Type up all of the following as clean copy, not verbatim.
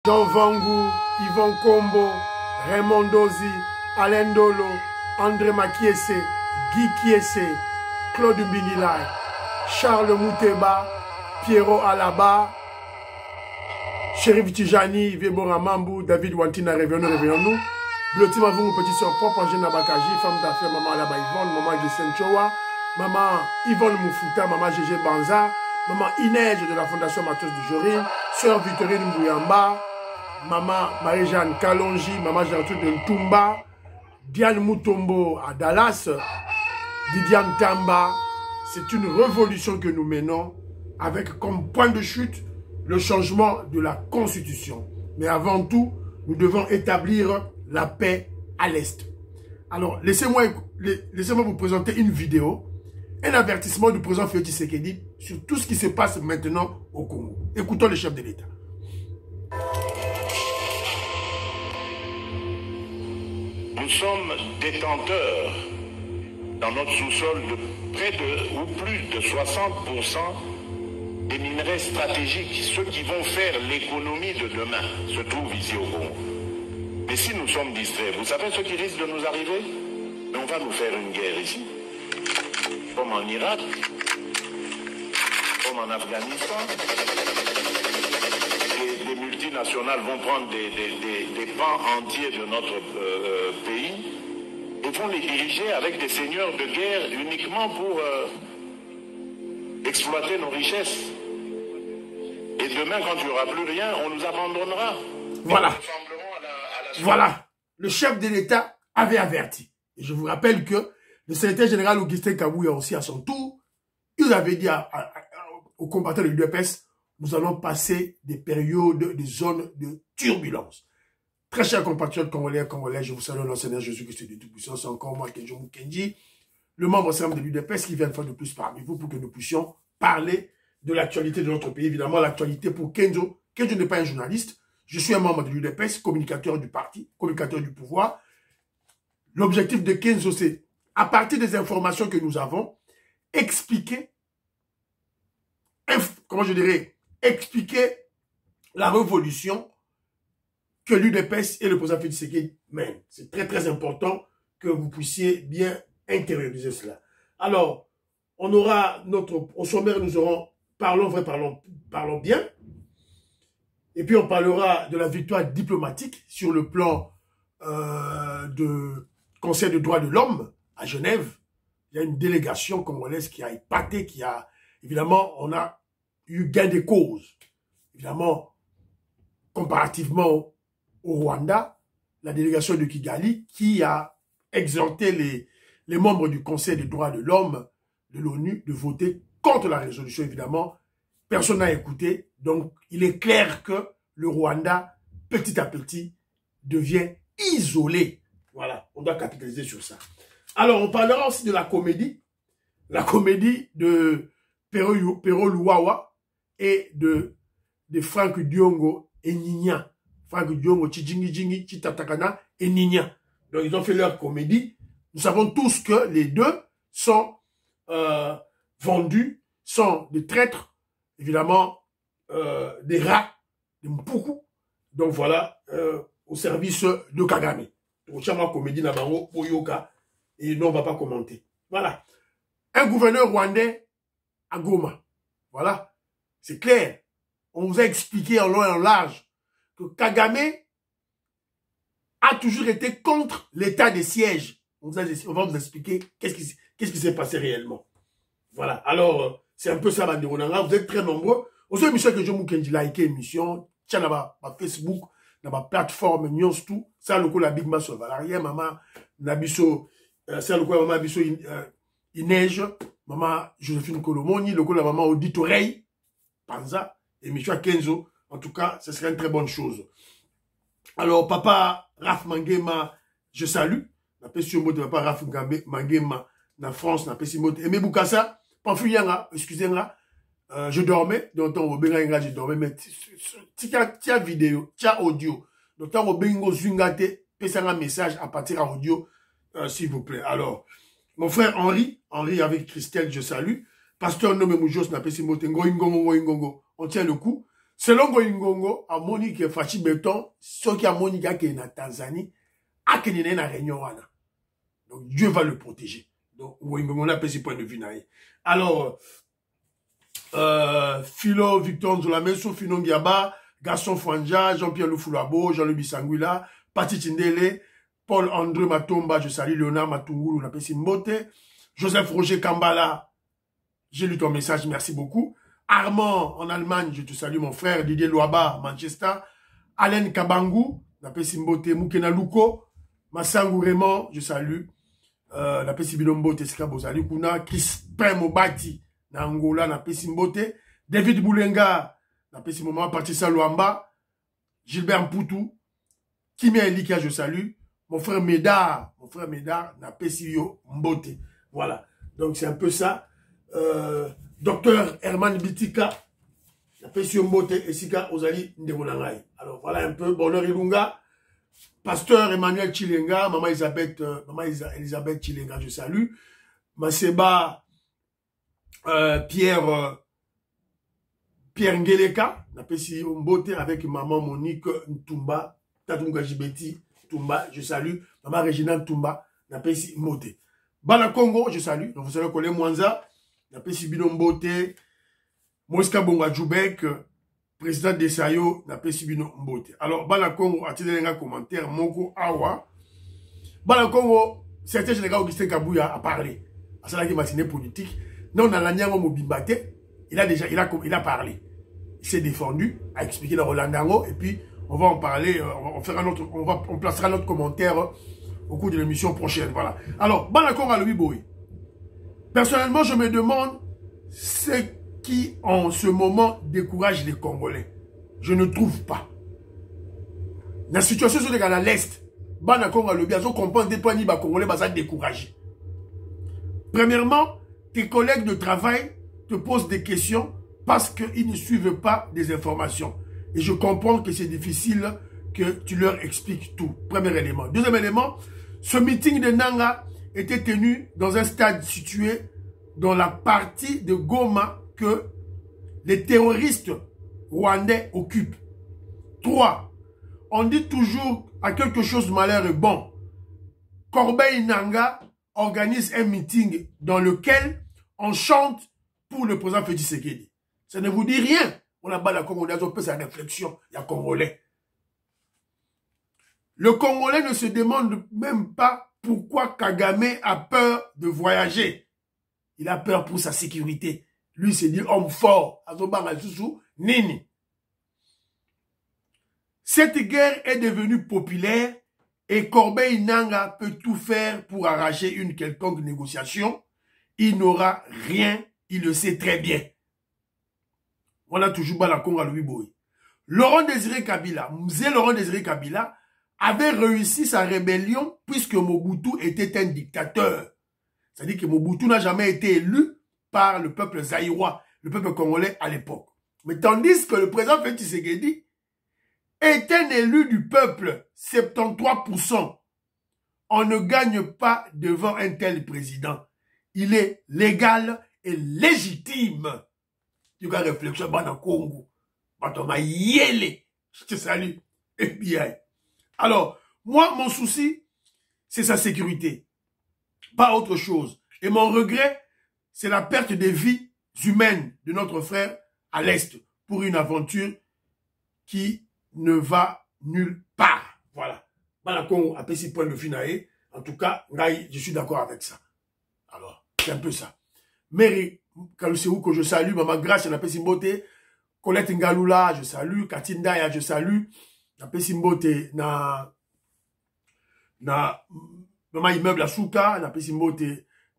Jean Vangou, Yvon Kombo, Raymond Dozi, Alain Dolo, André Makiese, Guy Kiese, Claude Binilay, Charles Mouteba, Pierrot Alaba, Chérif Tijani, Vébora Mambou, David Wantina, revenons-nous. Blotti Mavou, petit soeur propre, Angèle Nabakaji, femme d'affaires, maman Alaba Yvonne, maman Gisèle Chowa, maman Yvonne Moufouta, maman Gégé Banza, maman Inès de la Fondation Matos de Jorine, sœur Victorine Mbouyamba, maman Marie-Jeanne Kalonji, maman Gertrude de Ntumba, Diane Moutombo à Dallas, Didiane Tamba. C'est une révolution que nous menons avec comme point de chute le changement de la Constitution. Mais avant tout, nous devons établir la paix à l'Est. Alors, laissez-moi vous présenter une vidéo, un avertissement du président Félix Tshisekedi sur tout ce qui se passe maintenant au Congo. Écoutons le chef de l'État. Nous sommes détenteurs dans notre sous-sol de près de ou plus de 60% des minerais stratégiques, ceux qui vont faire l'économie de demain, se trouvent ici au Congo. Mais si nous sommes distraits, vous savez ce qui risque de nous arriver? Mais on va nous faire une guerre ici, comme en Irak, comme en Afghanistan. Les multinationales vont prendre des pans entiers de notre pays et vont les diriger avec des seigneurs de guerre uniquement pour exploiter nos richesses. Et demain, quand il n'y aura plus rien, on nous abandonnera. Voilà. Voilà. Le chef de l'État avait averti. Et je vous rappelle que le secrétaire général Augustin Kabouya aussi à son tour, il avait dit aux combattants de l'UDPS, nous allons passer des périodes, des zones de turbulence. Très chers compatriotes congolais et congolais, je vous salue dans le Seigneur Jésus-Christ de Tout-Puissant. C'est encore moi, Kenjo Mukendi, le membre simple de l'UDPS qui vient une fois de plus parmi vous pour que nous puissions parler de l'actualité de notre pays. Évidemment, l'actualité pour Kenjo. Kenjo n'est pas un journaliste. Je suis un membre de l'UDPS, communicateur du parti, communicateur du pouvoir. L'objectif de Kenzo, c'est, à partir des informations que nous avons, expliquer, comment je dirais, expliquer la révolution que l'UDPS et le président Félix Tshisekedi mènent. C'est très très important que vous puissiez bien intérioriser cela. Alors, on aura au sommaire, nous aurons parlons vrai, parlons bien. Et puis on parlera de la victoire diplomatique sur le plan de Conseil des droits de l'homme à Genève. Il y a une délégation congolaise qui a épaté, évidemment, on a eu gain de cause. Évidemment, comparativement au Rwanda, la délégation de Kigali qui a exhorté les membres du Conseil des droits de l'homme de l'ONU de voter contre la résolution, évidemment. Personne n'a écouté. Donc, il est clair que le Rwanda, petit à petit, devient isolé. Voilà, on doit capitaliser sur ça. Alors, on parlera aussi de la comédie de Pero Luwawa et de Frank Diongo et Nina. Frank Diongo, Tchidjingi, Chitatakana et Nina. Donc, ils ont fait leur comédie. Nous savons tous que les deux sont vendus, sont des traîtres, évidemment, des rats, des mpoukou. Donc voilà, au service de Kagame. Au chama comédie Nabango, Poyoka, et non, on ne va pas commenter. Voilà. Un gouverneur rwandais à Goma. Voilà. C'est clair. On vous a expliqué en long et en large que Kagame a toujours été contre l'état de siège. On va vous expliquer qu'est-ce qui s'est passé réellement. Voilà. Alors, c'est un peu ça, Banderonanga. Vous êtes très nombreux. Aux émissions que je vous dis, likez l'émission, tiens, là-bas, Facebook, dans ma plateforme, Nyons tout, ça, le coup, la Big Mass, Valarien, maman, Nabiso, ça, le coup, maman, Nabiso, Ineige, maman, Joséphine Kolomoni, le coup, la maman, Auditoreille, Panza, émission Kenzo. En tout cas, ce serait une très bonne chose. Alors, papa, Raf Mangema, je salue. N'appelle sur mot de papa, Raf Mangema, na France, n'appelle sur mot de Aimé Boukassa, Panfuyanga, excusez-moi. Je dormais, donc je dormais, mais tia vidéo, tia audio. Donc au bengo zungate, pesa un message à partir à audio, s'il vous plaît. Alors, mon frère Henri avec Christelle, je salue. Pasteur Nome Moujos n'a pas si motengo ingongo. On tient le coup. Selon Goingongo, à Monique Fachi Beton, ceux qui a Monique qui est en Tanzanie, a qui est en réunion. Donc Dieu va le protéger. Donc Goingongo n'a pas ce point de vue. Alors, Philo Victor Nzolameso, Finon Giaba, Gaston Fwanja, Jean-Pierre Lufulabo, Jean-Louis Bissangula, Pati Tindele, Paul-André Matomba, je salue Léonard Matungulu, la Pessi Mbote, Joseph Roger Kambala, j'ai lu ton message, merci beaucoup. Armand, en Allemagne, je te salue mon frère, Didier Loaba, Manchester, Alain Kabangou, la Pessi Mbote, Moukena Luko, Massangu Raymond, je salue, la Pessi Binombo, Tesika Bozali Kuna, Crispin Mobati, na Angola, na Pessi Mbote, David Boulenga, na Pessi Moma, Patricia Luamba, Gilbert Mpoutou, Kimia Elika, je salue, mon frère Médard, n'a pas si yo Mbote. Voilà. Donc c'est un peu ça. Docteur Herman Bitika, n'a pas si yo Mbote, et Sika Ozali Ndemonangai. Alors voilà un peu. Bonheur Ilunga, Pasteur Emmanuel Chilenga, Maman Elisabeth Chilenga, je salue. Maseba Pierre Ngeleka, n'a pas si yo Mbote avec Maman Monique Ntumba, Tatunga Jibeti. Tumba, je salue. Maman Régina Tumba, n'a pas ici Mbote. Bana Congo, je salue. Donc vous savez qu'on est Mwanza, n'a pas ici Bino Mbote. Moïska Bonga Djoubek, président de Sayo, n'a pas ici Bino Mbote. Alors, Bana Congo, a tiré un commentaire, Moko Awa. Bana Congo, certains généraux Augustin Kabouya a parlé. À ça, qui matinée politique. Non, dans l'Aniango Mobimbate, il a parlé. Il s'est défendu, a expliqué le Rolandango, et puis, on va en parler, on placera notre commentaire au cours de l'émission prochaine. Voilà. Alors, Banakong à Louis Boy. Personnellement, je me demande ce qui, en ce moment, décourage les Congolais. Je ne trouve pas. La situation sur à l'Est, Banakong à Louis, ils ont compris des points de Congolais, ils sont découragés. Premièrement, tes collègues de travail te posent des questions parce qu'ils ne suivent pas des informations. Et je comprends que c'est difficile que tu leur expliques tout. Premier élément. Deuxième élément, ce meeting de Nanga était tenu dans un stade situé dans la partie de Goma que les terroristes rwandais occupent. 3. On dit toujours à quelque chose de malheur et bon. Corbeil Nanga organise un meeting dans lequel on chante pour le président Félix Tshisekedi. Ça ne vous dit rien. On a pas la Congolais, on peut sa réflexion, il y a Congolais. Le Congolais ne se demande même pas pourquoi Kagame a peur de voyager. Il a peur pour sa sécurité. Lui, c'est dit homme fort. Nini. Cette guerre est devenue populaire et Corbeil Nanga peut tout faire pour arracher une quelconque négociation. Il n'aura rien, il le sait très bien. On a toujours la Congo à Louis Boy. Laurent Désiré Kabila, Mzé Laurent Désiré Kabila, avait réussi sa rébellion puisque Mobutu était un dictateur. C'est-à-dire que Mobutu n'a jamais été élu par le peuple zaïrois, le peuple congolais à l'époque. Mais tandis que le président Félix Tshisekedi est un élu du peuple, 73%. On ne gagne pas devant un tel président. Il est légal et légitime. Tu as réflexion dans Congo. Je te salue. FBI. Alors, moi, mon souci, c'est sa sécurité. Pas autre chose. Et mon regret, c'est la perte des vies humaines de notre frère à l'Est pour une aventure qui ne va nulle part. Voilà. Congo a payé point de finae. En tout cas, je suis d'accord avec ça. Alors, c'est un peu ça. Mary Kaluseou, que je salue, Maman Grace, je l'appelle Simbote, Colette Ngalula, je salue, Katindaya, je salue, j'appelle Simbote, Maman Immeuble à Souka, j'appelle Simbote,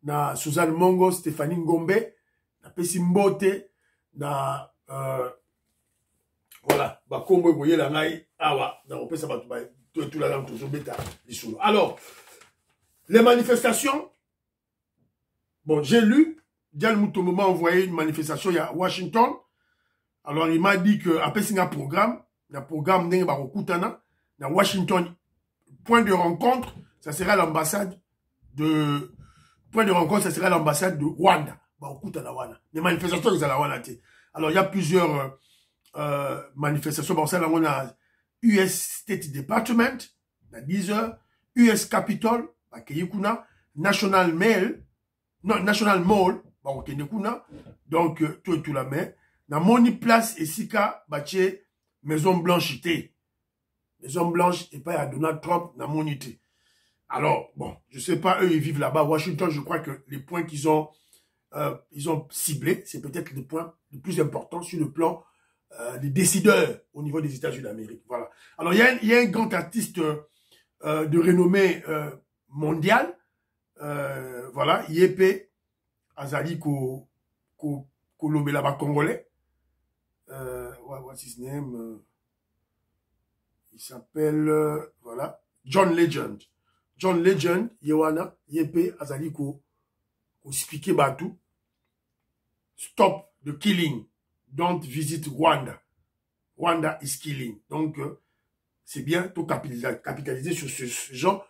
na Suzanne Mongo, Stéphanie Ngombe, j'appelle Simbote, voilà, Bakombo, vous voyez la naï, awa, on peut savoir tout la langue, toujours bêta, alors, les manifestations, bon, j'ai lu, Diane Moutomo m'a envoyé une manifestation à Washington. Alors, il m'a dit que, après, c'est un programme à Washington. Point de rencontre, ça sera l'ambassade de Rwanda. Les manifestations, ils sont à la Rwanda. Alors, il y a plusieurs manifestation, bon, ça, on a US State Department, à 10 heures, US Capitol, à Keyikuna, National Mall, donc, tout et tout la main, na Moni Place et Sika, Baché, Maison Blanche ité. Maison Blanche et pas à Donald Trump, na Monité. Alors, bon, je sais pas, eux, ils vivent là-bas. Washington, je crois que les points qu'ils ont, ciblés, c'est peut-être les points les plus importants sur le plan des décideurs au niveau des États-Unis d'Amérique. Voilà. Alors, il y a un grand artiste de renommée mondiale, voilà, IEP, Azali Kolobelaba Congolais. What's his name? Il s'appelle, voilà, John Legend. John Legend, Yewana, Yepe, Azali ko expliquer Batou. Stop the killing. Don't visit Rwanda. Rwanda is killing. Donc, c'est bien tout capitaliser sur ce genre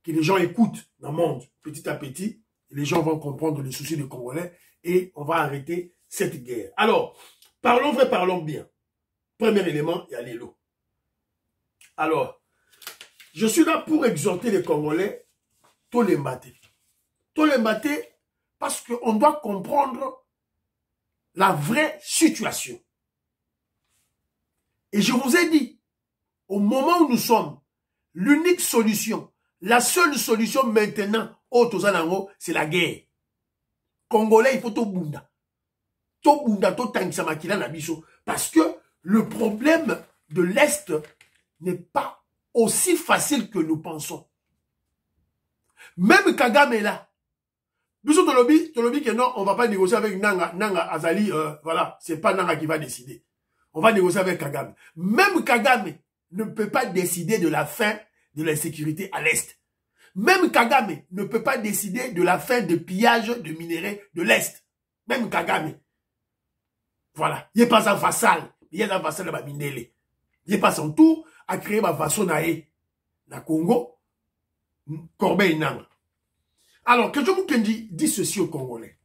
que les gens écoutent dans le monde. Petit à petit, les gens vont comprendre les soucis des Congolais et on va arrêter cette guerre. Alors, parlons vrai, parlons bien. Premier élément, il y a l'élo. Alors, je suis là pour exhorter les Congolais, tous les mbaté. Tous les mbaté, parce qu'on doit comprendre la vraie situation. Et je vous ai dit, au moment où nous sommes, l'unique solution, la seule solution maintenant, c'est la guerre. Congolais, il faut tout bunda. Tout bunda, tout tangisamakila na biso. Parce que le problème de l'Est n'est pas aussi facile que nous pensons. Même Kagame est là. Biso Tolobi que non, on va pas négocier avec Nanga Azali, voilà, c'est pas Nanga qui va décider. On va négocier avec Kagame. Même Kagame ne peut pas décider de la fin de l'insécurité à l'Est. Même Kagame ne peut pas décider de la fin de pillage de minerais de l'Est. Même Kagame. Voilà. Il n'est pas un vassal. Il est un vassal de Babindele. Il n'est pas son tour à créer ma façon naé. Na Congo, Corbeil Nanga. Alors, que je vous dis ceci aux Congolais.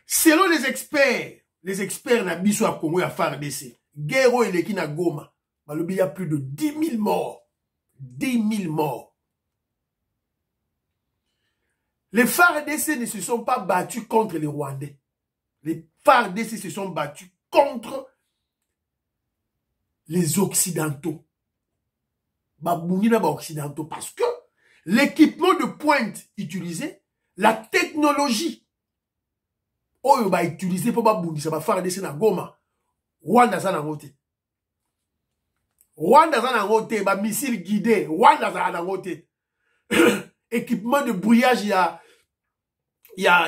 Selon les experts na biso à Congo et à FARDC, Guerrero et Leki na Goma, il y a plus de 10 000 morts. 10 000 morts. Les FARDC ne se sont pas battus contre les Rwandais. Les FARDC se sont battus contre les Occidentaux. Occidentaux. Parce que l'équipement de pointe utilisé, la technologie utilisée pour FARDC na Goma, Rwanda za na ngote. Rwanda za na ngote, missile guidé, Rwanda za na ngote. Équipement de brouillage, il y a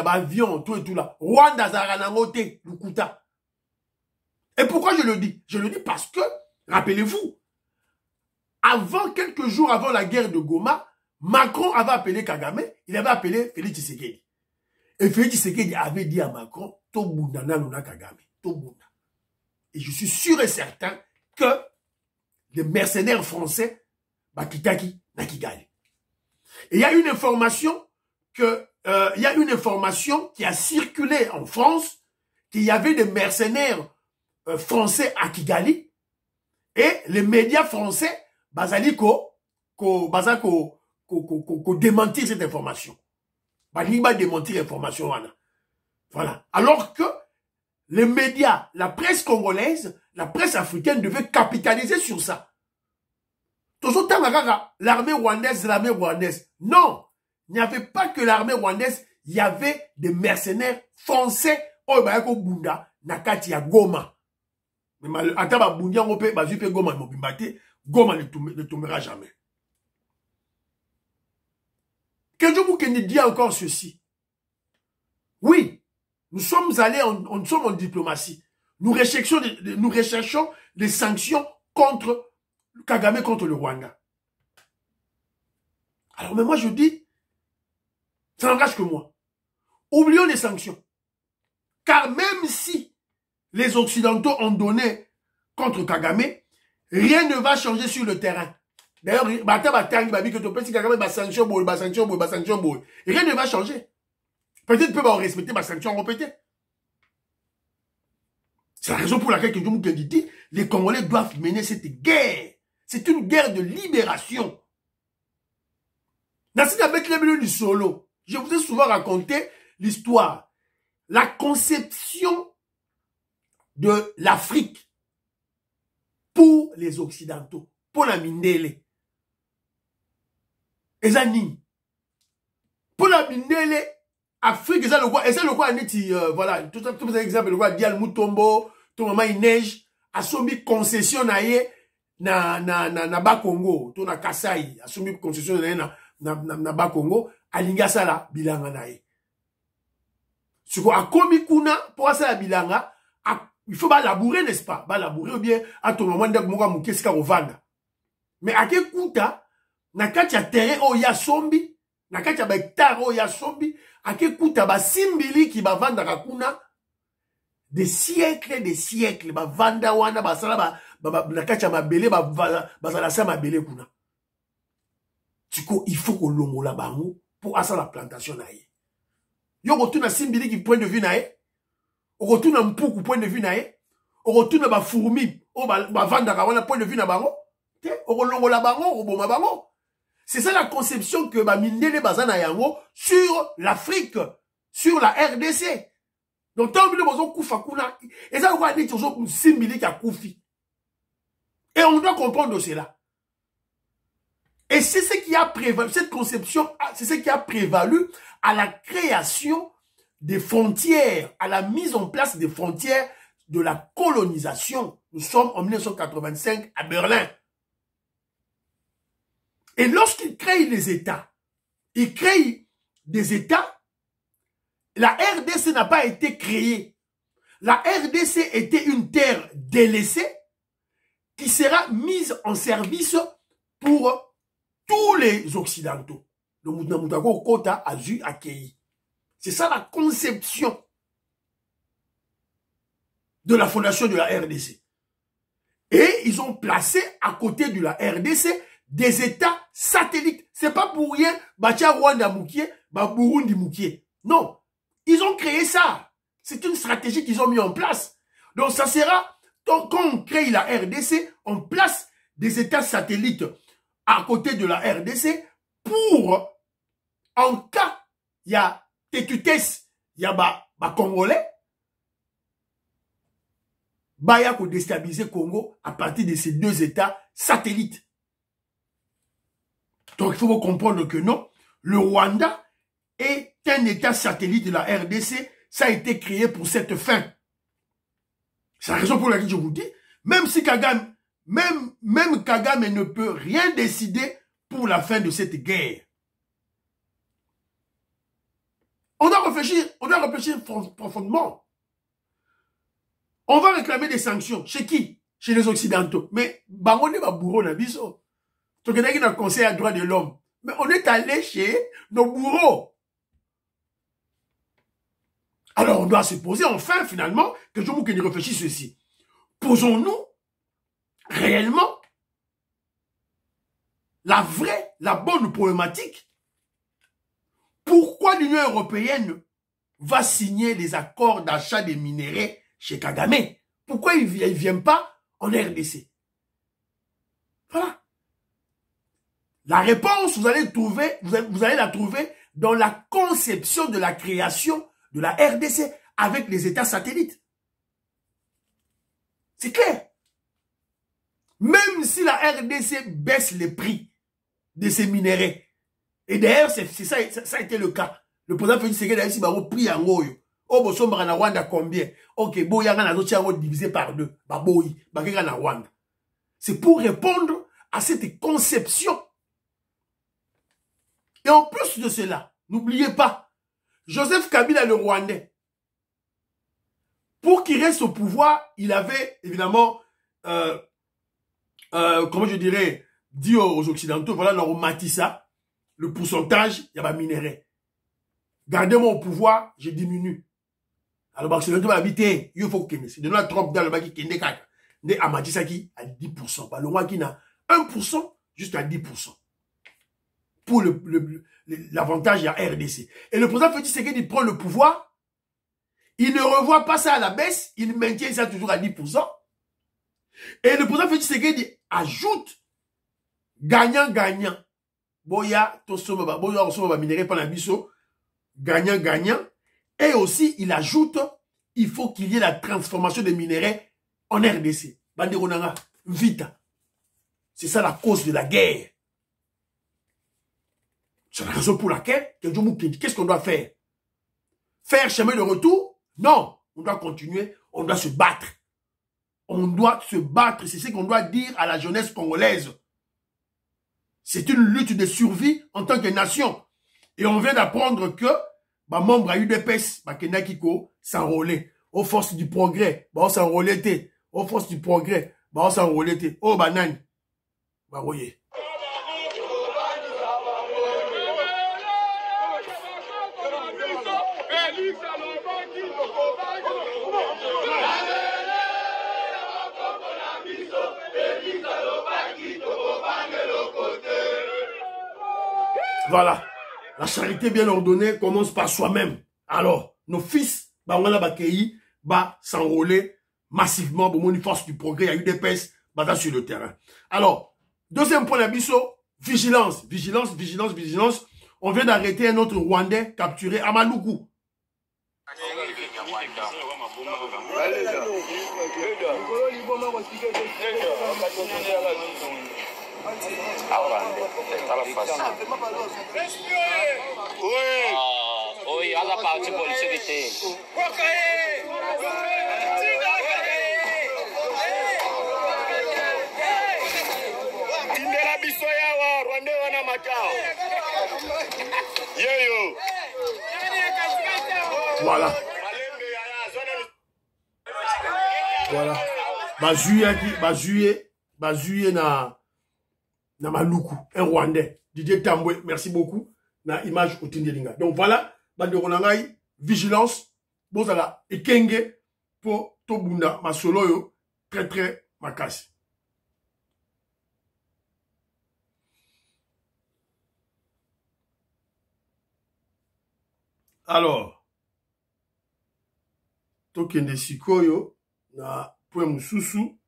avion, tout et tout là. Rwanda za na ngote, Lukuta. Et pourquoi je le dis? Je le dis parce que, rappelez-vous, quelques jours avant la guerre de Goma, Macron avait appelé Kagame, il avait appelé Félix Tshisekedi. Et Félix Tshisekedi avait dit à Macron, Tobunda naluna Kagame, Tobunda. Et je suis sûr et certain que les mercenaires français, Bakitaki, Nakigali. Et il y a une information qui a circulé en France, qu'il y avait des mercenaires français à Kigali, et les médias français, Bazali démentir cette information. Baliba démentir l'information. Voilà. Alors que les médias, la presse congolaise, la presse africaine devait capitaliser sur ça. L'armée rwandaise. Non. Il n'y avait pas que l'armée rwandaise, il y avait des mercenaires français. Bunda, Nakati ya Goma. Mais Ataba Bundia Ngope, Bazupe Goma Mobimbate, Goma ne tombera jamais. Kenjobu Kendi dit encore ceci. Oui, nous sommes allés, nous sommes en diplomatie. Nous recherchons des sanctions contre Kagame, contre le Rwanda. Alors, mais moi je dis, ça n'engage que moi. Oublions les sanctions. Car même si les Occidentaux ont donné contre Kagame, rien ne va changer sur le terrain. D'ailleurs, rien ne va changer. Peut-être peut respecter ma sanction répétée. C'est la raison pour laquelle dit, les Congolais doivent mener cette guerre. C'est une guerre de libération. Je vous ai souvent raconté l'histoire, la conception de l'Afrique pour les Occidentaux, pour la Mindele. Et ça ni. Pour la Mindele, Afrique, et ça le quoi, voilà, tout ça exemple, le quoi, Dial Mutombo, tout moment il neige, a sombi concession na Bas-Congo, tout na Kasai, a sombi concession na Bas-Congo, alinga sala bilanga nae. Suko a komi kuna, pour ça la bilanga, il faut pas labourer, n'est-ce pas? Ba labourer ou bien, à ton moment, d'ak moka moukeska rovanda. Mais à quel kuta, na katia terrain o ya sombi, na katia ba hectare o ya sombi, à quel kuta ba simbili ki ba vanda kakuna, des siècles, ba vanda wana, ba sala na katia mabele, ba sala sa mabele kuna. Tiko, il faut qu'on longola bango pour asa la plantation nae. Yo retourne à simbili qui point de vue nae, on retourne à Mpuku point de vue nae, on retourne à fourmi, on va vendre à point de vue na bango, on longola bango, on boma bango. C'est ça la conception que Mindele Bazana yango sur l'Afrique, sur la RDC. Donc tant que nous kufa kuna, et ça on va dire toujours simbili qui a koufi. Et on doit comprendre cela. Et c'est ce qui a prévalu, cette conception, c'est ce qui a prévalu à la création des frontières, à la mise en place des frontières de la colonisation. Nous sommes en 1985 à Berlin. Et lorsqu'ils créent les États, ils créent des États, la RDC n'a pas été créée. La RDC était une terre délaissée qui sera mise en service pour tous les Occidentaux. Le Moutamoutako Kota a dû accueillir. C'est ça la conception de la fondation de la RDC. Et ils ont placé à côté de la RDC des États satellites. C'est pas pour rien, Batia Rwanda Moukié, Burundi Moukié. Non. Ils ont créé ça. C'est une stratégie qu'ils ont mis en place. Donc ça sera, quand on crée la RDC, on place des États satellites à côté de la RDC pour, en cas, il y a tétutesse, il y a Congolais, Baya pour déstabiliser Congo à partir de ces deux États satellites. Donc il faut comprendre que non, le Rwanda est un État satellite de la RDC, ça a été créé pour cette fin. C'est la raison pour laquelle je vous dis, même si Kagame, même Kagame ne peut rien décider pour la fin de cette guerre. On doit réfléchir profondément. On va réclamer des sanctions. Chez qui? Chez les Occidentaux. Mais, Barone va bourreau na biso. Donc, il y a un conseil à droit de l'homme. Mais on est allé chez nos bourreaux. Alors, on doit se poser enfin, finalement, que je vous réfléchisse ceci. Posons-nous réellement la vraie, la bonne problématique. Pourquoi l'Union européenne va signer les accords d'achat des minéraux chez Kagame? Pourquoi il ne vient pas en RDC? Voilà. La réponse, vous allez la trouver dans la conception de la création de la RDC avec les États satellites. C'est clair. Même si la RDC baisse les prix de ces minéraux, et d'ailleurs, ça a été le cas. Le président Félix Tshisekedi a dit, bah, au prix en goyo. Oh, bo somba na Rwanda combien? Ok, bo yanga na zotia divisé par deux. Bah, boy, bah, na Rwanda. C'est pour répondre à cette conception. Et en plus de cela, n'oubliez pas, Joseph Kabila, le Rwandais, pour qu'il reste au pouvoir, il avait évidemment, comment je dirais, dit aux Occidentaux, voilà, leur matissa, le pourcentage, il y a pas minerai. Gardez-moi au pouvoir, je diminue. Alors, Occidentaux va habiter, il faut qu'il c'est de la trompe dans le baki qui n'est qu'à Amadisaki à 10%. Bah, le roi qui n'a 1% jusqu'à 10%. Pour l'avantage, il y a RDC. Et le président Félix Tshisekedi prend le pouvoir, Il ne revoit pas ça à la baisse, il maintient ça toujours à 10%. Et le président Félix Tshisekedi ajoute gagnant-gagnant. Boya, Tosoma, Boya, Osoma, Minéré, Panabiso, gagnant-gagnant. Et aussi, il ajoute, il faut qu'il y ait la transformation des minéraux en RDC. Banderonanga, vita. C'est ça la cause de la guerre. C'est la raison pour laquelle, qu'est-ce qu'on doit faire? Faire chemin de retour? Non. On doit continuer, on doit se battre. On doit se battre, c'est ce qu'on doit dire à la jeunesse congolaise. C'est une lutte de survie en tant que nation. Et on vient d'apprendre que membre à UDPS, Kenakiko, s'enrôler. Aux forces du progrès, s'enrôler. Aux forces du progrès, s'enrôler. Oh, banane. Oui. Voilà. La charité bien ordonnée commence par soi-même. Alors, nos fils, s'enrôler massivement pour une force du progrès. Il y a eu des pèses sur le terrain. Alors, deuxième point d'abisso, vigilance. Vigilance. On vient d'arrêter un autre Rwandais capturé à Maluku. Oui, à la partie pour le sécurité. Voilà. Voilà. Bazuye na Maluku, un Rwandais. Didier Tambwe, merci beaucoup. Na image au Tindelinga. Donc voilà, Banderonangai, vigilance, bozala, ekenge, pour Tobunda, Masoloyo, très très makasi. Alors, Tokende Sikoyo, na point Mususu.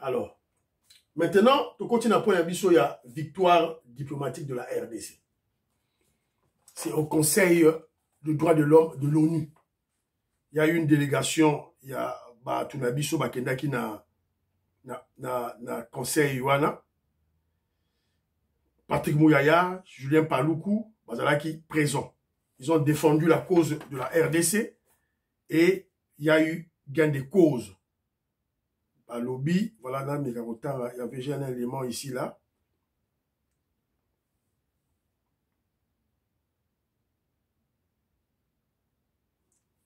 Alors, maintenant, tu continues à point d'abisso, il y a victoire diplomatique de la RDC. C'est au Conseil des droits de l'homme de l'ONU. Il y a eu une délégation, il y a Tunabiso Bakendaki na Conseil Yuana. Patrick Mouyaya, Julien Paloukou, Bazalaki présent. Ils ont défendu la cause de la RDC et il y a eu gain de cause. À lobby, voilà, dans mes carotars, il y avait déjà un élément ici, là.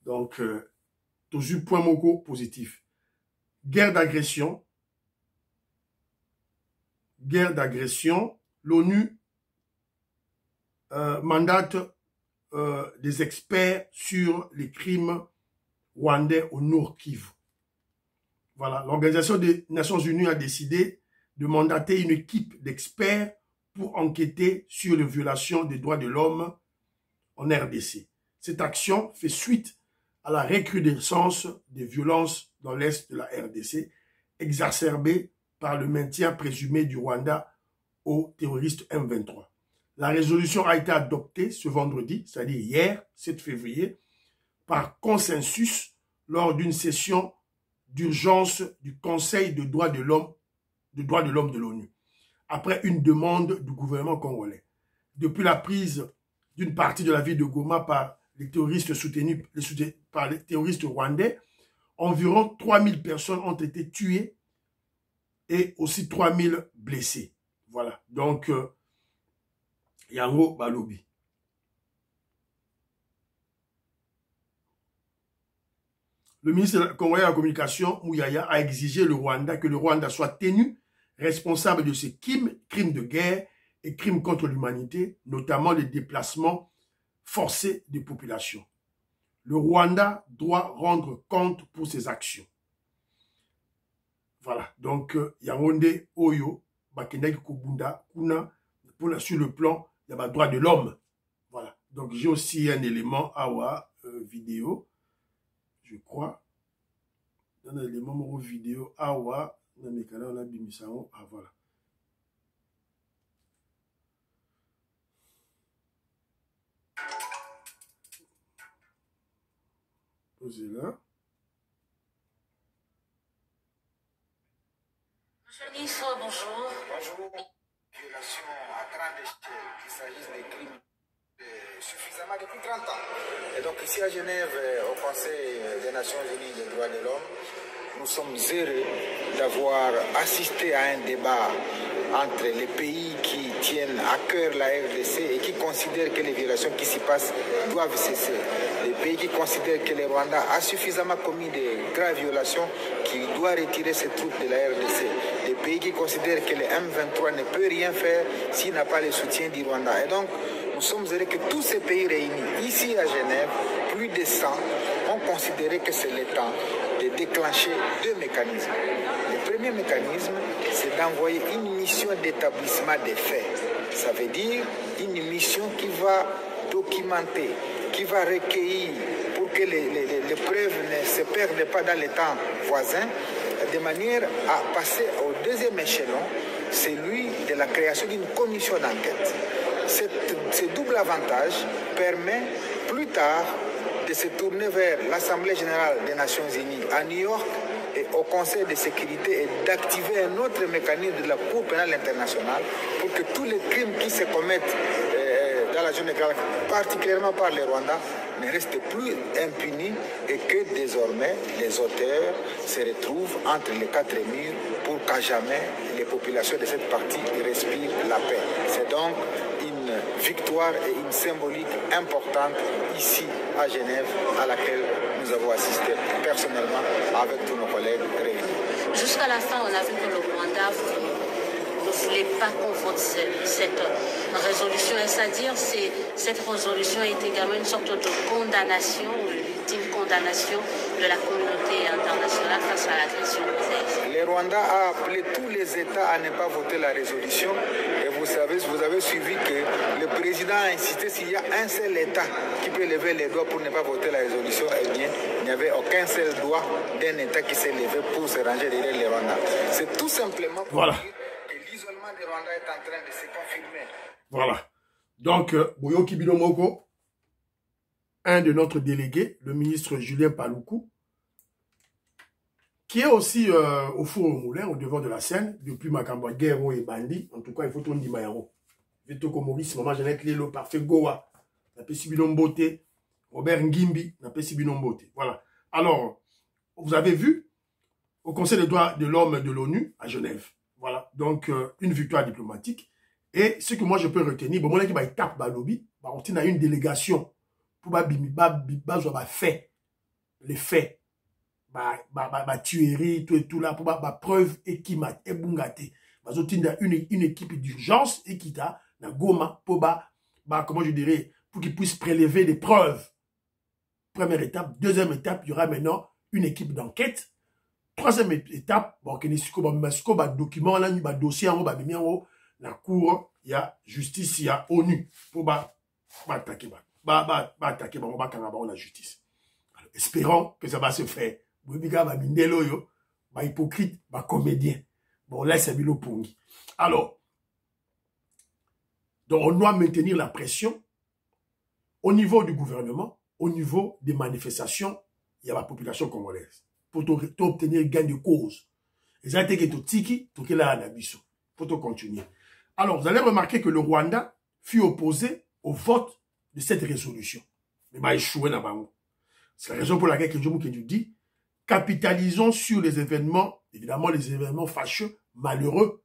Donc, toujours point moko positif. Guerre d'agression. L'ONU mandate des experts sur les crimes rwandais au Nord Kivu. Voilà, l'Organisation des Nations Unies a décidé de mandater une équipe d'experts pour enquêter sur les violations des droits de l'homme en RDC. Cette action fait suite à la recrudescence des violences dans l'est de la RDC, exacerbée par le maintien présumé du Rwanda aux terroristes M23. La résolution a été adoptée ce vendredi, c'est-à-dire hier, 7 février, par consensus lors d'une session d'urgence du Conseil des droits de l'homme de l'ONU, après une demande du gouvernement congolais. Depuis la prise d'une partie de la ville de Goma par les terroristes soutenus par les terroristes rwandais, environ 3000 personnes ont été tuées et aussi 3000 blessés. Voilà, donc, Yango Balobi. Le ministre congolais de la Communication, Mouyaya, a exigé que le Rwanda soit tenu responsable de ces crimes de guerre et crimes contre l'humanité, notamment les déplacements forcés des populations. Le Rwanda doit rendre compte pour ses actions. Voilà, donc, Yaronde Oyo, Bakendaki Kobunda, Kuna, sur le plan des droits de l'homme. Voilà, Donc, j'ai aussi un élément awa vidéo, je crois. Un élément vidéo awa. Dans mes canaux, on a bimisao. Ah, voilà. Posez là. Monsieur le ministre, bonjour. Bonjour. Violation à grande échelle, qu'il s'agisse des crimes suffisamment depuis 30 ans. Et donc ici à Genève, au Conseil des Nations Unies des droits de l'homme, nous sommes heureux d'avoir assisté à un débat entre les pays qui tiennent à cœur la RDC et qui considèrent que les violations qui s'y passent doivent cesser. Les pays qui considèrent que le Rwanda a suffisamment commis de graves violations, qu'il doit retirer ses troupes de la RDC. Les pays qui considèrent que le M23 ne peut rien faire s'il n'a pas le soutien du Rwanda. Et donc, nous sommes heureux que tous ces pays réunis ici à Genève, plus de 100, ont considéré que c'est le temps de déclencher deux mécanismes. Le premier mécanisme, c'est d'envoyer une mission d'établissement des faits. Ça veut dire une mission qui va documenter, qui va recueillir pour que les preuves ne se perdent pas dans les temps voisins, de manière à passer au deuxième échelon, celui de la création d'une commission d'enquête. Ce double avantage permet plus tard de se tourner vers l'Assemblée générale des Nations unies à New York et au Conseil de sécurité et d'activer un autre mécanisme de la Cour pénale internationale pour que tous les crimes qui se commettent dans la zone de Grand, particulièrement par les Rwandais, ne restent plus impunis et que désormais les auteurs se retrouvent entre les quatre murs pour qu'à jamais les populations de cette partie respirent la paix. C'est donc une victoire et une symbolique importante ici à Genève à laquelle nous avons assisté personnellement avec tous nos collègues réunis. Jusqu'à la fin, on a vu que le Rwanda ne voulait pas qu'on vote cette résolution. Et c'est-à-dire que cette résolution est également une sorte de condamnation, l'ultime condamnation de la communauté internationale face à l'agression russe. Le Rwanda a appelé tous les États à ne pas voter la résolution. Et vous avez suivi que le président a insisté s'il y a un seul État qui peut lever les doigts pour ne pas voter la résolution, eh bien, il n'y avait aucun seul doigt d'un État qui s'est levé pour se ranger derrière le Rwanda. C'est tout simplement pour dire que l'isolement du Rwanda est en train de se confirmer. Voilà. Donc, Boyoki Binomoko, un de notre délégué, le ministre Julien Paluku, qui est aussi au four au moulin, au devant de la scène, depuis Makamba Guerrero et Bandi. En tout cas, il faut tourner Mayaro. Vito Maurice, Maman Jeannette Lelo, Parfait Goa, Napesi Binombote, Robert Ngimbi, Napesi Binombote. Voilà. Alors, vous avez vu, au Conseil des droits de l'homme de l'ONU, à Genève. Voilà. Donc, une victoire diplomatique. Et ce que moi, je peux retenir, bon, moi, qui va tape Balobi, on a une délégation pour faire les faits. Tuerie, tout et tout là, pour preuve et qui m'a ébungate. Une équipe d'urgence et qui t'a, na Goma, pour comment je dirais, pour qu'ils puissent prélever des preuves. Première étape. Deuxième étape, il y aura maintenant une équipe d'enquête. Troisième étape, bon, qu'il y a un document, là, il y a un dossier, la cour, il y a justice, il y a ONU, pour attaquer, la justice. Alors, espérons que ça va se faire. Hypocrite, comédien. Bon, là, c'est Bilo Pongi. Alors, donc on doit maintenir la pression au niveau du gouvernement, au niveau des manifestations, il y a la population congolaise, pour obtenir gain de cause. Et ça a été tout tiki, tout là à Nabiso. Pour continuer. Alors, vous allez remarquer que le Rwanda fut opposé au vote de cette résolution. Mais il a échoué dans Bango. C'est la raison pour laquelle Kenjomu Kenju dit capitalisons sur les événements, évidemment les événements fâcheux, malheureux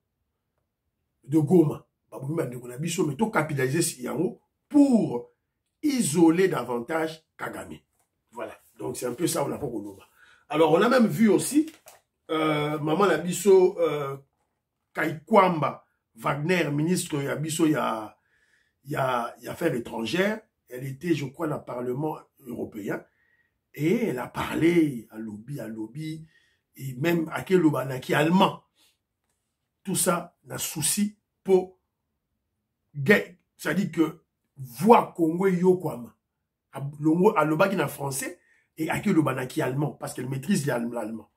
de Goma. Mais tout capitaliser sur pour isoler davantage Kagame. Voilà. Donc c'est un peu ça on a pas Goma. Alors on a même vu aussi Maman Nabiso Kaikwamba Wagner, ministre Yabiso il y a affaires étrangères. Elle était, je crois, dans le Parlement européen. Et elle a parlé à lobby, et même à quel qui allemand. Tout ça n'a souci pour gay. C'est-à-dire que voix Congo Yokwama. Alobaki na français et Aki Lobanaki allemand, parce qu'elle maîtrise l'allemand.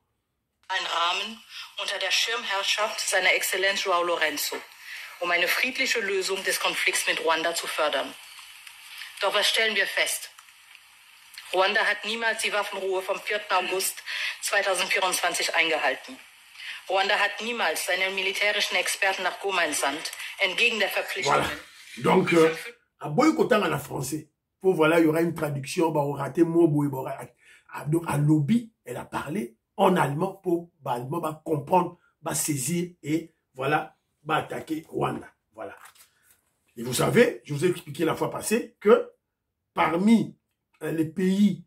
Ein Rahmen unter der Schirmherrschaft seiner Exzellenz João Lourenço, eine friedliche Lösung des Konflikts mit Ruanda zu fördern. Doch was stellen wir fest? Ruanda hat niemals die Waffenruhe vom 4. August 2024 eingehalten. Ruanda hat niemals seine militärischen Experten nach Goma entsandt, entgegen der Verpflichtungen. Voilà. Donc, à Boykotan en français, pour voilà, il y aura une traduction, bah, on raté mot donc, à lobby, elle a parlé en allemand pour allemand, bah, comprendre, bah, saisir et voilà, bah, attaquer Rwanda. Voilà. Et vous savez, je vous ai expliqué la fois passée que parmi les pays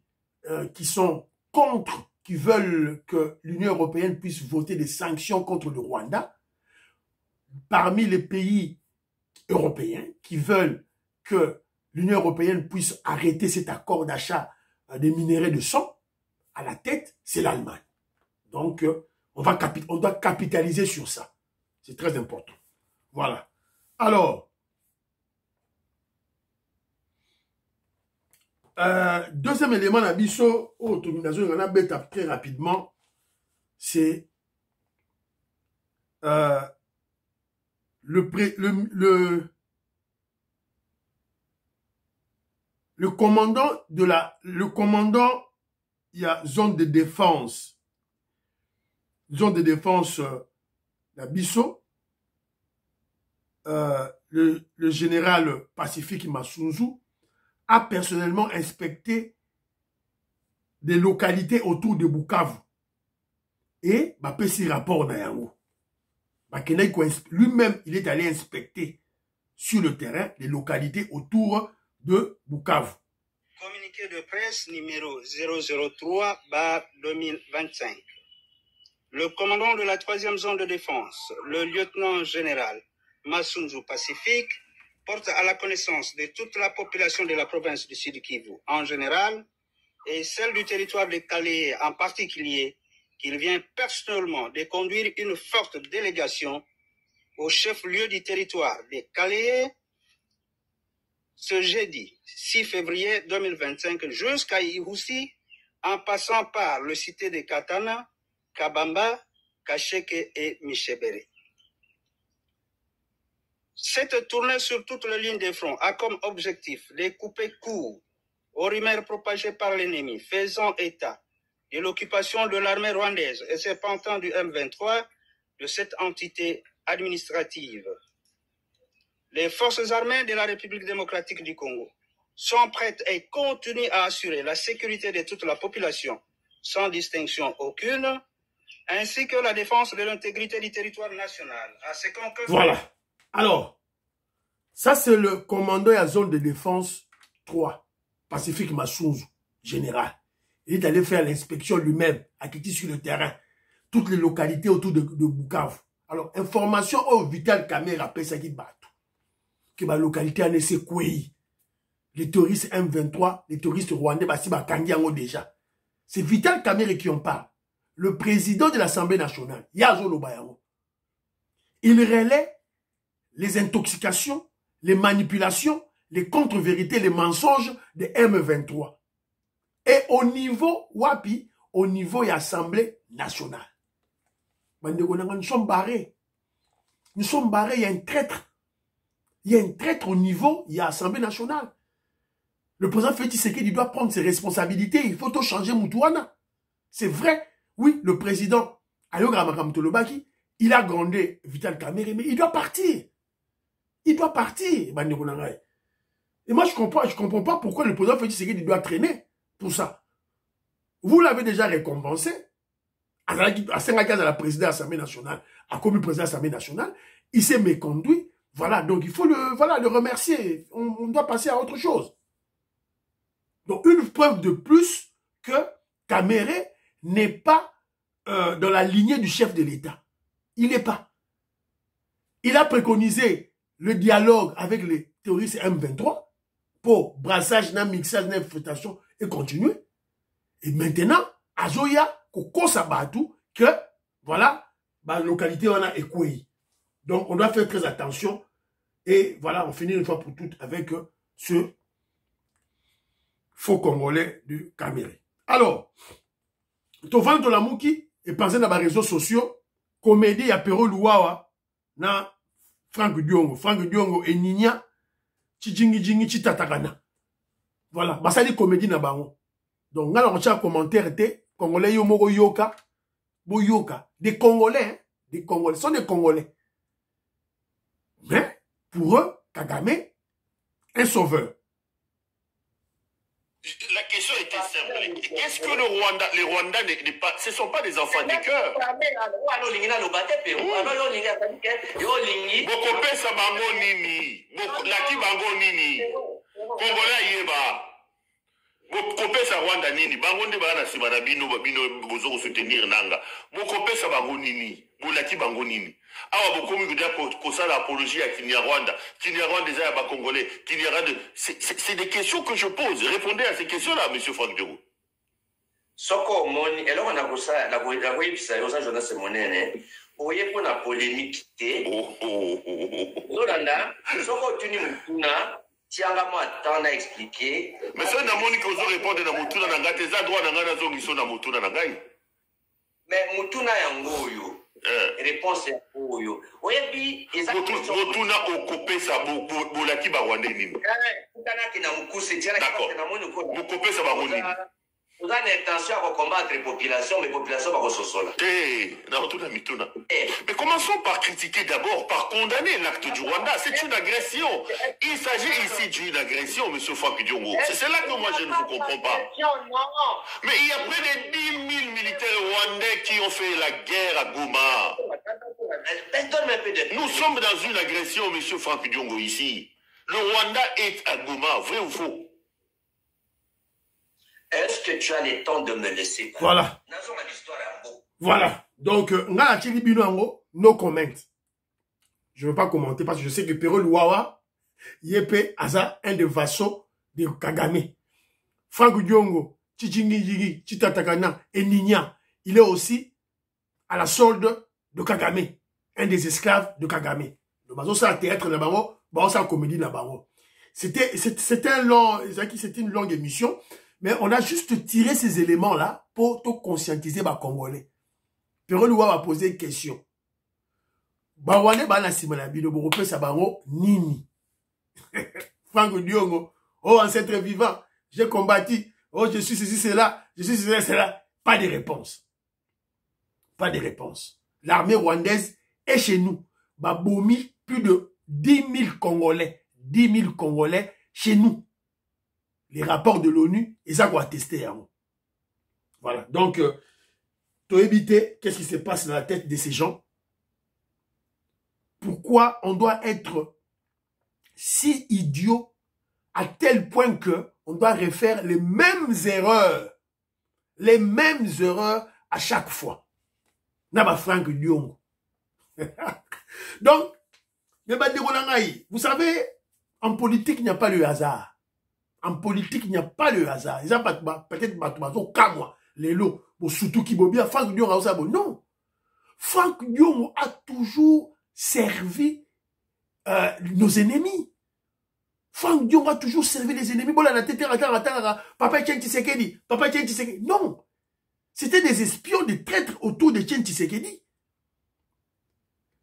qui sont contre, qui veulent que l'Union européenne puisse voter des sanctions contre le Rwanda, parmi les pays européens qui veulent que l'Union européenne puisse arrêter cet accord d'achat des minerais de sang, à la tête, c'est l'Allemagne. Donc, on doit capitaliser sur ça. C'est très important. Voilà. Alors, deuxième élément d'abisso, autonomisation, on a bête très rapidement, c'est le commandant il y a zone de défense d'Abisso, le général Pacifique Massunzu a personnellement inspecté des localités autour de Bukavu et bah petit rapport Nayango. Lui-même, il est allé inspecter sur le terrain les localités autour de Bukavu. Communiqué de presse numéro 003/2025. Le commandant de la 3e zone de défense, le lieutenant général Massunzu Pacifique, porte à la connaissance de toute la population de la province du Sud-Kivu en général et celle du territoire de Calais en particulier, qu'il vient personnellement de conduire une forte délégation au chef-lieu du territoire de Calais ce jeudi 6 février 2025 jusqu'à Ihoussi, en passant par le cité de Katana, Kabamba, Kacheke et Michebere. Cette tournée sur toute la ligne de front a comme objectif de couper court aux rumeurs propagées par l'ennemi faisant état de l'occupation de l'armée rwandaise et ses pantins du M23 de cette entité administrative. Les forces armées de la République démocratique du Congo sont prêtes et continuent à assurer la sécurité de toute la population sans distinction aucune, ainsi que la défense de l'intégrité du territoire national. À ce qu'on peut... Voilà. Alors, ça c'est le commandant à zone de défense 3, Pacifique Massunzu, général. Il est allé faire l'inspection lui-même, à Kiti sur le terrain, toutes les localités autour de Bukavu. Alors, information au Vital Kamerhe appelle ça qui bat. Que la localité en est Kwei. Les terroristes M23, les terroristes rwandais, déjà. C'est Vital Kamerhe qui en parle. Le président de l'Assemblée nationale, Yazo Lobayango. Il relaie les intoxications, les manipulations, les contre-vérités, les mensonges de M23. Et au niveau Wapi, au niveau de l'Assemblée nationale. Nous sommes barrés. Nous sommes barrés, il y a un traître. Il y a un traître au niveau, il y a l'Assemblée nationale. Le président Félix Tshisekedi doit prendre ses responsabilités. Il faut tout changer Moutouana. C'est vrai. Oui, le président Ayoga Makamtolobaki, il a grondé Vital Kamerhe, mais il doit partir. Il doit partir. Et moi, je comprends pas pourquoi le président Félix Tshisekedi doit traîner pour ça. Vous l'avez déjà récompensé. À 5 ans de la présidence de l'Assemblée nationale, à comme président de l'Assemblée nationale, il s'est méconduit. Voilà, donc il faut le remercier. On doit passer à autre chose. Donc, une preuve de plus que Kamerhe n'est pas dans la lignée du chef de l'État. Il n'est pas. Il a préconisé le dialogue avec les terroristes M23 pour brassage, mixage, infiltration et continuer. Et maintenant, Azoya, Koko Sabatu, que, voilà, la localité, on a Ekwei. Donc, on doit faire très attention. Et voilà, on finit une fois pour toutes avec ce faux Congolais de Caméré. Alors, Tovant Tolamuki est passé dans les réseaux sociaux, comédie ya Pero Luawa, na Frank Diongo et Nina, Chijingi Chitatakana. Voilà, basali comédie na bango. Donc, là, on a un commentaire, Congolais Yomoro Yoka, Boyoka, des Congolais, hein? Des Congolais, sont des Congolais. Mais, pour eux, Kagame, un sauveur. La question était simple. Qu'est-ce que les Rwandais n'est pas, ce ne sont pas des enfants du cœur. Bokopesa bango nini, laki bango nini, Congolais yeba. Bokopesa Rwanda nini, bango nde bana sima bino bozo soutenir nanga. Bokopesa bango nini, bolaki bango nini. Awa bokomi kudia kosala apologie à Kinyarwanda. Kinyarwanda des Ayaba Congolais. Kinyarwanda. C'est des questions que je pose. Répondez à ces questions-là, monsieur Franck Diogo. Soko moni, et là on a pour ça, la website, on a ce monnaie, oye pour la polémique. Zolanda, Soko Tuni Mutuna, tianga moi tant à expliquer. Mais ça, n'a moni qu'on répondre dans Mutuna Nanga, tes droits dans la zone qui sont dans Mutuna Nanga. Mais Mutuna Yangoyo. Réponse est pour vous. Oui, puis, Mutuna okopé sa bolaki barwande nini. D'accord. Okopé sa barwande nini. Vous avez l'intention à combattre les populations, mais les populations vont se sola. Mais commençons par critiquer d'abord, par condamner l'acte du Rwanda. C'est une agression. Il s'agit ici d'une agression, M. Franck Diongo. C'est là que moi je ne vous comprends pas. Mais il y a près de 10 000 militaires rwandais qui ont fait la guerre à Goma. Nous sommes dans une agression, M. Franck Diongo, ici. Le Rwanda est à Goma, vrai ou faux? Est-ce que tu as le temps de me laisser parler? Voilà. Voilà. Donc, no comment. Je ne veux pas commenter parce que je sais que Pero Luawa, Yepe Aza, un des vassaux de Kagame. Frank Diongo, Chichingi, Chitatakana et Nina, il est aussi à la solde de Kagame, un des esclaves de Kagame. Le bateau, c'est un théâtre là-bas, c'est une comédie là-bas. C'était une longue émission. Mais on a juste tiré ces éléments-là pour te conscientiser les Congolais. Pero Luawa va poser une question. Bawane bana simana bino borope sabango nini. Frank Diongo, oh ancêtre vivant, j'ai combattu, oh je suis ceci, cela, je suis ceci, cela. Pas de réponse. Pas de réponse. L'armée rwandaise est chez nous. Babomi, plus de 10 000 Congolais. 10 000 Congolais chez nous. Les rapports de l'ONU, et ça qu'on a testé. Hein. Voilà. Donc, tu as évité qu'est-ce qui se passe dans la tête de ces gens. Pourquoi on doit être si idiot à tel point que on doit refaire les mêmes erreurs à chaque fois. Naba Frank Diongo. Donc, vous savez, en politique, il n'y a pas le hasard. En politique, il n'y a pas le hasard. Peut-être Kamwa, les lots, surtout qui bien Frank Diongo. Non. Frank Diongo a toujours servi nos ennemis. Frank Diongo a toujours servi les ennemis. Papa Tien Tshisekedi. Papa Tien Tshisekedi. Non. C'était des espions, des traîtres autour de Tien Tshisekedi.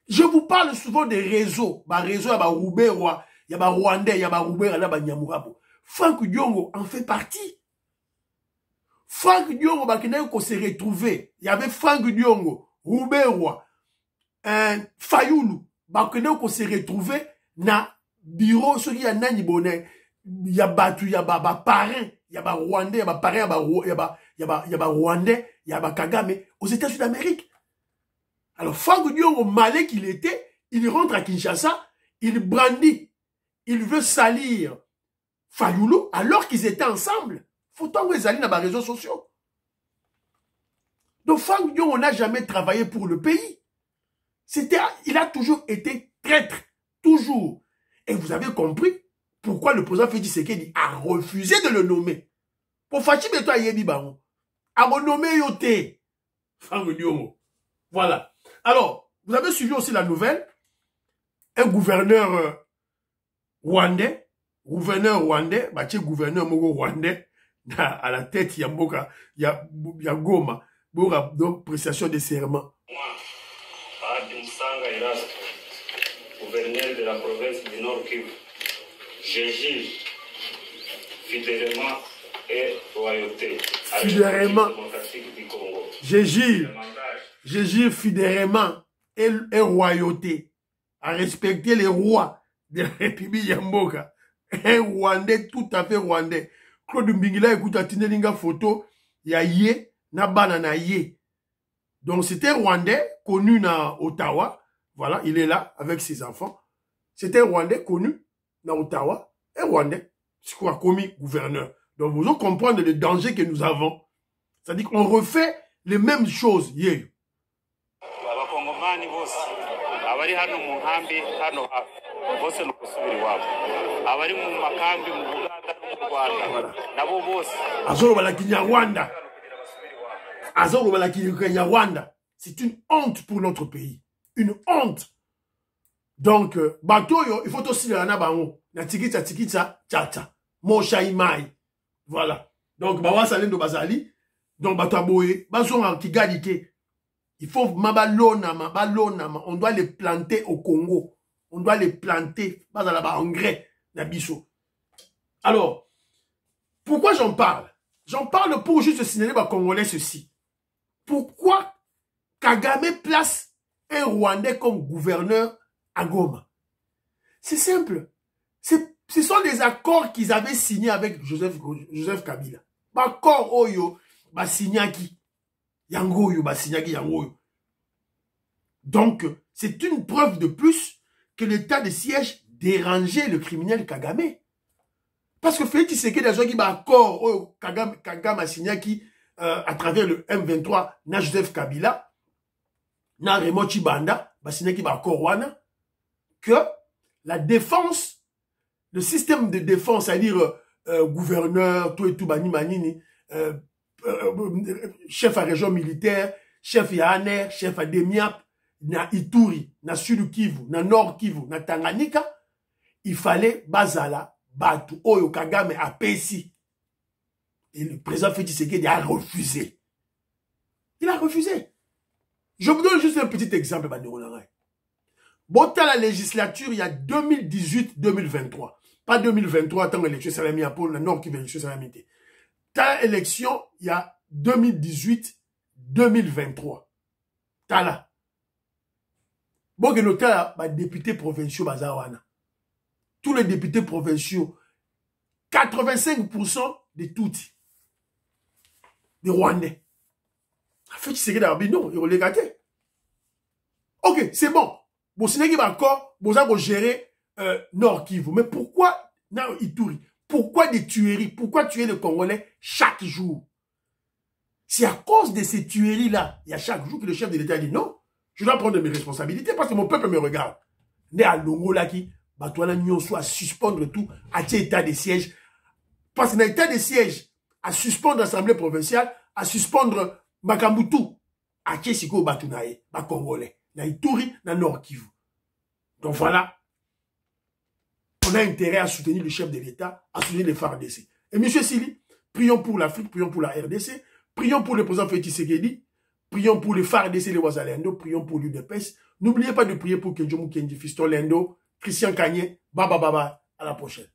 Je vous parle souvent des réseaux. Réseau, il y a Roubaix, il y a Rwandais, il y a Roubaix, il y a Nyamurabo. Frank Diongo en fait partie. Frank Diongo, qu'on s'est retrouvé. Il y avait Frank Diongo, Roubaix, Fayoulou, qu'on s'est retrouvé dans bureau, ce qui y a Nani Bonnet. Il y a Batu, il y a parrain, il y a Rwandais, il y a parrain, il y a Rwandais, il y a Kagame aux États-Unis d'Amérique. Alors Frank Diongo, malais qu'il était, il rentre à Kinshasa, il brandit, il veut salir Fayoulou alors qu'ils étaient ensemble. Faut tant qu'ils allaient dans les réseaux sociaux. Donc Frank Diongo n'a jamais travaillé pour le pays. Il a toujours été traître. Toujours. Et vous avez compris pourquoi le président Félix Tshisekedi a refusé de le nommer. Pour Fachi Beto Yebi Baron. A renommé Yoté. Frank Diongo. Voilà. Alors, vous avez suivi aussi la nouvelle. Un gouverneur rwandais, gouverneur rwandais, batie gouverneur moko rwandais, à la tête, il y a Mboka, il y a Goma, donc prestation de serment. Moi, Adim Sanga Erasto, gouverneur de la province du Nord Kivu, je jure fidèlement et loyauté à la République démocratique du Congo. Je jure fidèlement et royauté à respecter les rois de la République Yamboka. Un Rwandais, tout à fait Rwandais. Claude Mbingila écoute à Tinelinga photo, il y a Yé, na banana Yé. Donc c'était Rwandais, connu na Ottawa. Voilà, il est là avec ses enfants. C'était Rwandais connu na Ottawa. Un Rwandais, c'est quoi, commis gouverneur. Donc vous allez comprendre le danger que nous avons. C'est-à-dire qu'on refait les mêmes choses. Yé. Abari hano mu nkambi hano bose no kusubira iwabo abari mu makambi mu Buganda no mu Rwanda nabo bose azoro bala Kinyarwanda azoro bala Kinyarwanda. C'est une honte pour notre pays, une honte. Donc bato yo il faut aussi na bango na tikita tcha mosha imai. Voilà, donc bawa salendo bazali donc bato aboye bazo en Kigali ke. Il faut mabalonama, on doit les planter au Congo. On doit les planter, pas à la engrais, nabiso. Alors, pourquoi j'en parle? J'en parle pour juste signaler aux Congolais ceci. Pourquoi Kagame place un Rwandais comme gouverneur à Goma? C'est simple. Ce sont les accords qu'ils avaient signés avec Joseph Kabila. Accord Oyo, Basignaki. Yangoyo, Basignaki, Yangoyo. Donc, c'est une preuve de plus que l'état de siège dérangeait le criminel Kagame. Parce que Félix Tshisekedi a joué un accord au Kagame Basignaki à travers le M23, na Joseph Kabila, na Raymond Chibanda, Basignaki accord wana, que la défense, le système de défense, c'est-à-dire gouverneur, tout et tout, Bani Manini, chef à région militaire, chef à ANER, chef à Demiap, na Ituri, na Sud Kivu, na Nord Kivu, na Tanganyika, il fallait Bazala, Batu, Oyo Kagame à Pessi. Et le président Félix Tshisekedi a refusé. Il a refusé. Je vous donne juste un petit exemple, Banderolangai. Bon, dans la législature, il y a 2018-2023. Pas 2023, tant que l'élection s'est mis à Pôle, le Nord Kivu, l'élection s'est mis. Dans l'élection, il y a 2018-2023. T'as là. Bon, que nous avons députés provinciaux, Bazawana. Tous les députés provinciaux, 85% de Tutsi, des Rwandais. En fait, c'est que non, ils ont les gâtés. Ok, c'est bon. Bon, c'est n'est encore, vous avez géré Nord Kivu. Mais pourquoi, non, Ituri? Pourquoi des tueries? Pourquoi tuer les Congolais chaque jour? C'est à cause de ces tueries-là, il y a chaque jour que le chef de l'État dit non, je dois prendre mes responsabilités parce que mon peuple me regarde. Né à Longo là qui, Batouana Nyon soit à suspendre tout, à état de siège. Parce que dans l'état de siège, à suspendre l'Assemblée provinciale, à suspendre Makambutu, à Tchesiko Batounaye, à Congolais, na Ituri, na Nord Kivu. Donc voilà. On a intérêt à soutenir le chef de l'État, à soutenir les FARDC. Et M. Sili, prions pour l'Afrique, prions pour la RDC, prions pour le président Félix Tshisekedi, prions pour les FARDC, les Ouazalendo, prions pour l'UDPS. N'oubliez pas de prier pour Kenjomu Kenji, Fiston Lendo, Christian Kanye, Baba Baba, à la prochaine.